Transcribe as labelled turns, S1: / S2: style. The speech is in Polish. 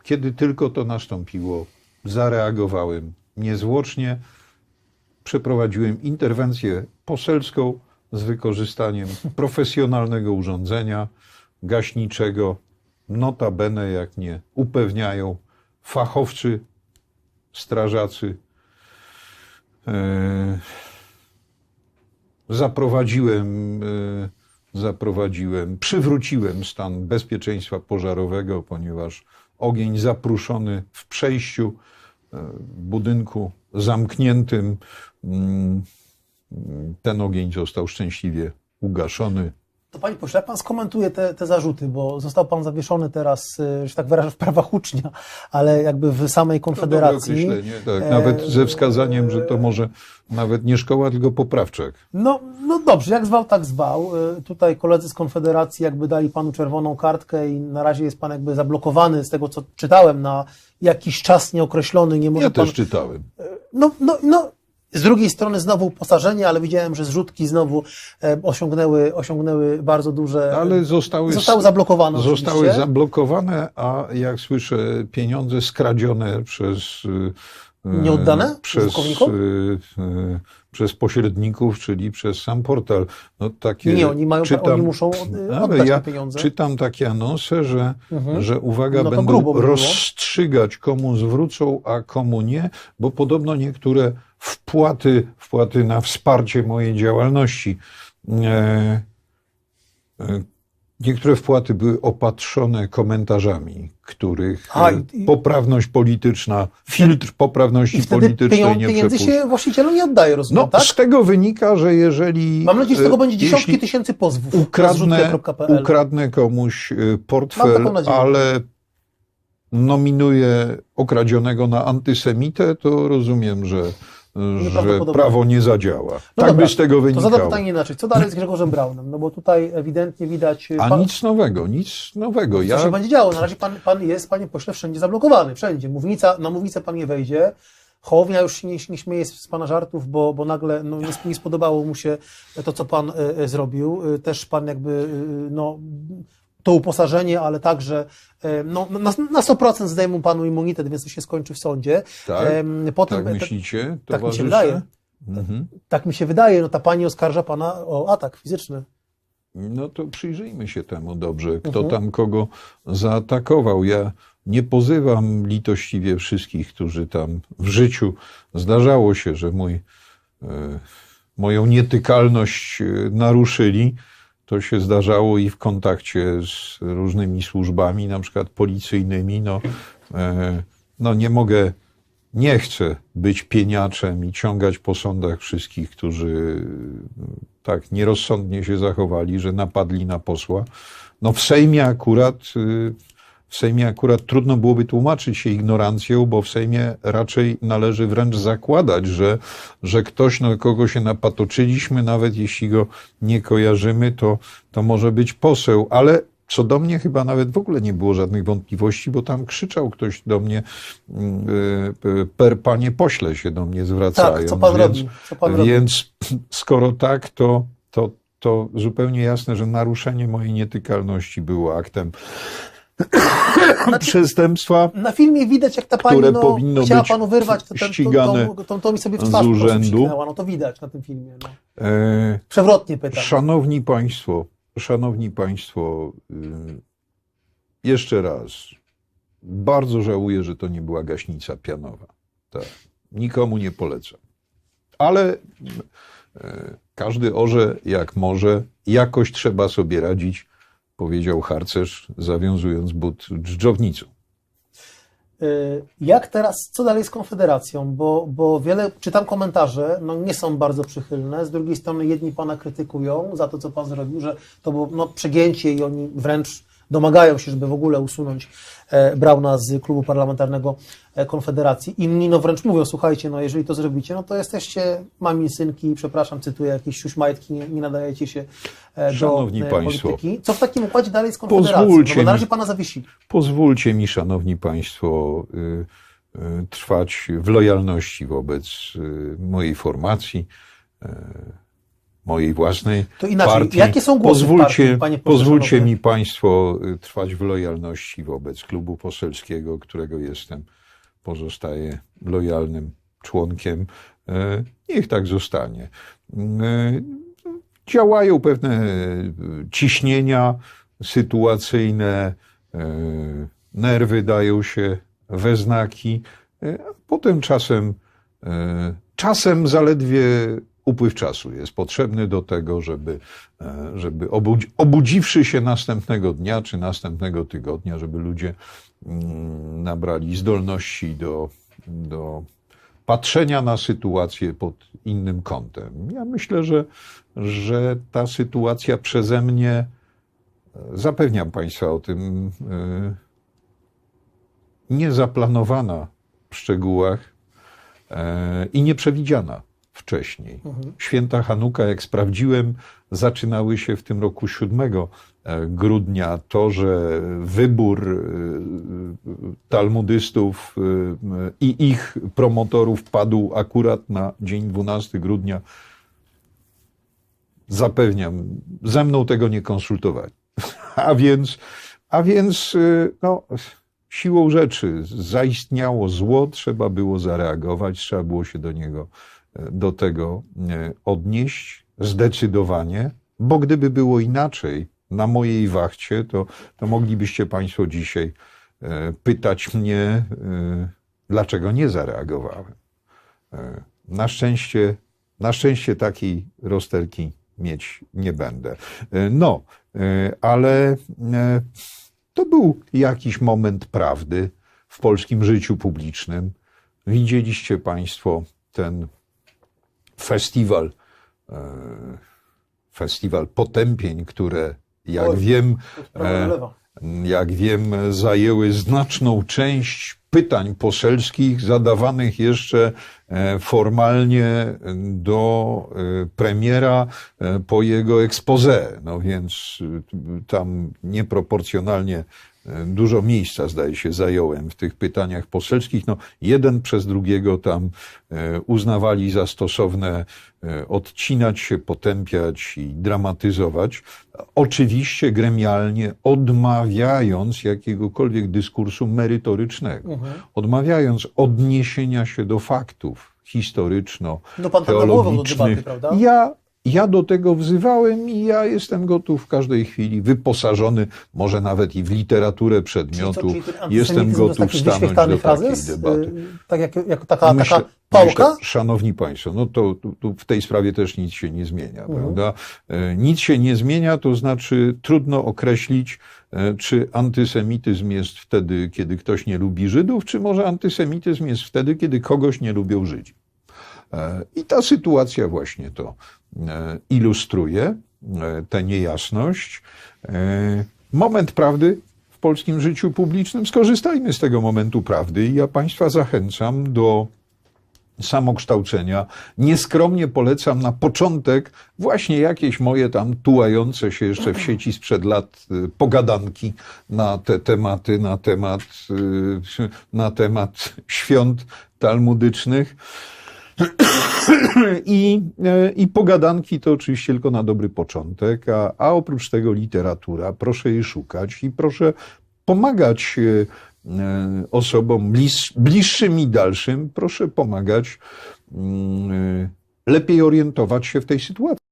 S1: kiedy tylko to nastąpiło, zareagowałem niezwłocznie, przeprowadziłem interwencję poselską z wykorzystaniem profesjonalnego urządzenia gaśniczego. Notabene, jak mnie upewniają fachowcy, strażacy, przywróciłem stan bezpieczeństwa pożarowego, ponieważ ogień zapruszony w przejściu, budynku zamkniętym, ten ogień został szczęśliwie ugaszony.
S2: To panie pośle, jak pan skomentuje te zarzuty, bo został pan zawieszony teraz, że tak wyrażę, w prawach ucznia, ale jakby w samej Konfederacji.
S1: Tak, nawet ze wskazaniem, że to może nawet nie szkoła, tylko poprawczak.
S2: No dobrze, jak zwał, tak zwał. Tutaj koledzy z Konfederacji jakby dali panu czerwoną kartkę i na razie jest pan jakby zablokowany z tego, co czytałem, na jakiś czas nieokreślony. Nie może
S1: Ja
S2: pan...
S1: też czytałem.
S2: Z drugiej strony znowu uposażenie, ale widziałem, że zrzutki znowu osiągnęły bardzo duże...
S1: Ale zostały
S2: zablokowane
S1: Zostały
S2: oczywiście.
S1: zablokowane, a jak słyszę, pieniądze skradzione przez...
S2: Nieoddane?
S1: Przez pośredników, czyli przez sam portal. No, takie
S2: Nie, oni muszą oddać te pieniądze.
S1: Czytam takie anonse, że uwaga,
S2: no
S1: będą rozstrzygać, komu zwrócą, a komu nie, bo podobno niektóre wpłaty na wsparcie mojej działalności, niektóre wpłaty były opatrzone komentarzami, których poprawność polityczna, filtr poprawności politycznej nie
S2: pieniędzy
S1: przepuszcza.
S2: się właścicielom nie oddaje, rozumiem, tak?
S1: Z tego wynika, że jeżeli...
S2: Mam nadzieję, że z tego będzie dziesiątki tysięcy pozwów.
S1: Ukradnę komuś portfel, ale nominuję okradzionego na antysemitę, to rozumiem, że prawo nie zadziała. By z tego wynikało.
S2: To zadam pytanie inaczej. Co dalej z Grzegorzem Braunem? No bo tutaj ewidentnie widać...
S1: Nic nowego.
S2: Co się będzie działo? Na razie pan jest, panie pośle, wszędzie zablokowany. Wszędzie. Na mównicę pan nie wejdzie. Hołownia już się nie śmieje z pana żartów, bo nagle nie spodobało mu się to, co pan zrobił. Też pan jakby... to uposażenie, ale także na 100% zdejmą panu immunitet, więc to się skończy w sądzie.
S1: Tak, tak myślicie,
S2: tak mi się wydaje. Tak mi się wydaje. Ta pani oskarża pana o atak fizyczny.
S1: No to przyjrzyjmy się temu dobrze, kto tam kogo zaatakował. Ja nie pozywam litościwie wszystkich, którzy tam w życiu zdarzało się, że moją nietykalność naruszyli. To się zdarzało i w kontakcie z różnymi służbami, na przykład policyjnymi. Nie chcę być pieniaczem i ciągać po sądach wszystkich, którzy tak nierozsądnie się zachowali, że napadli na posła. W Sejmie akurat trudno byłoby tłumaczyć się ignorancją, bo w Sejmie raczej należy wręcz zakładać, że ktoś, kogo się napatoczyliśmy, nawet jeśli go nie kojarzymy, to może być poseł, ale co do mnie chyba nawet w ogóle nie było żadnych wątpliwości, bo tam krzyczał ktoś do mnie, panie pośle się do mnie zwracają.
S2: Tak, co pan robi?
S1: Więc skoro tak, to zupełnie jasne, że naruszenie mojej nietykalności było aktem przestępstwa.
S2: Na filmie widać, jak ta pani chciała panu wyrwać to mi sobie w twarz
S1: z urzędu.
S2: To widać na tym filmie. Przewrotnie pytam.
S1: Szanowni państwo, jeszcze raz, bardzo żałuję, że to nie była gaśnica pianowa. Tak. Nikomu nie polecam. Ale każdy orze jak może, jakoś trzeba sobie radzić, powiedział harcerz, zawiązując but dżdżownicą.
S2: Jak teraz, co dalej z Konfederacją? Bo czytam komentarze, nie są bardzo przychylne. Z drugiej strony jedni pana krytykują za to, co pan zrobił, że to było przegięcie i oni wręcz domagają się, żeby w ogóle usunąć Brauna z klubu parlamentarnego Konfederacji. Inni wręcz mówią, słuchajcie, jeżeli to zrobicie, to jesteście mami, synki, przepraszam, cytuję, jakieś siuśmajtki, nie nadajecie się do polityki. Co w takim układzie dalej z Konfederacją? Bo na razie pana zawiesili.
S1: Pozwólcie mi, szanowni państwo, trwać w lojalności wobec mojej formacji. mojej własnej
S2: To inaczej,
S1: partii.
S2: jakie są głosy w partii, panie pośle
S1: Pozwólcie
S2: szanowny?
S1: mi państwo trwać w lojalności wobec klubu poselskiego, którego jestem. Pozostaję lojalnym członkiem. Niech tak zostanie. Działają pewne ciśnienia sytuacyjne, nerwy dają się we znaki, a potem czasem zaledwie upływ czasu jest potrzebny do tego, żeby obudziwszy się następnego dnia czy następnego tygodnia, żeby ludzie nabrali zdolności do patrzenia na sytuację pod innym kątem. Ja myślę, że ta sytuacja przeze mnie, zapewniam państwa o tym, niezaplanowana w szczegółach i nieprzewidziana wcześniej. Święta Hanuka, jak sprawdziłem, zaczynały się w tym roku 7 grudnia. To, że wybór talmudystów i ich promotorów padł akurat na dzień 12 grudnia, zapewniam, ze mną tego nie konsultowali. A więc no, siłą rzeczy zaistniało zło, trzeba było zareagować, trzeba było się do tego odnieść zdecydowanie, bo gdyby było inaczej, na mojej wachcie, to moglibyście państwo dzisiaj pytać mnie, dlaczego nie zareagowałem. Na szczęście takiej rozterki mieć nie będę. No, ale to był jakiś moment prawdy w polskim życiu publicznym. Widzieliście państwo ten festiwal potępień, które, jak wiem, zajęły znaczną część pytań poselskich zadawanych jeszcze formalnie do premiera po jego exposé. No więc tam nieproporcjonalnie dużo miejsca, zdaje się, zająłem w tych pytaniach poselskich. No, jeden przez drugiego tam uznawali za stosowne odcinać się, potępiać i dramatyzować. Oczywiście gremialnie odmawiając jakiegokolwiek dyskursu merytorycznego. Odmawiając odniesienia się do faktów
S2: No pan tak nawoływał do debaty, prawda?
S1: Ja do tego wzywałem i ja jestem gotów w każdej chwili, wyposażony, może nawet i w literaturę przedmiotu, jestem gotów stanąć do takiej debaty.
S2: Tak jak taka pałka?
S1: Myślę, szanowni państwo, no to w tej sprawie też nic się nie zmienia, prawda? Nic się nie zmienia, to znaczy trudno określić, czy antysemityzm jest wtedy, kiedy ktoś nie lubi Żydów, czy może antysemityzm jest wtedy, kiedy kogoś nie lubią Żydzi. I ta sytuacja właśnie to ilustruje, tę niejasność. Moment prawdy w polskim życiu publicznym. Skorzystajmy z tego momentu prawdy i ja państwa zachęcam do samokształcenia. Nieskromnie polecam na początek właśnie jakieś moje tam tułające się jeszcze w sieci sprzed lat pogadanki na te tematy, na temat świąt talmudycznych. I pogadanki to oczywiście tylko na dobry początek, a oprócz tego literatura. Proszę jej szukać i proszę pomagać osobom bliższym i dalszym. Proszę pomagać lepiej orientować się w tej sytuacji.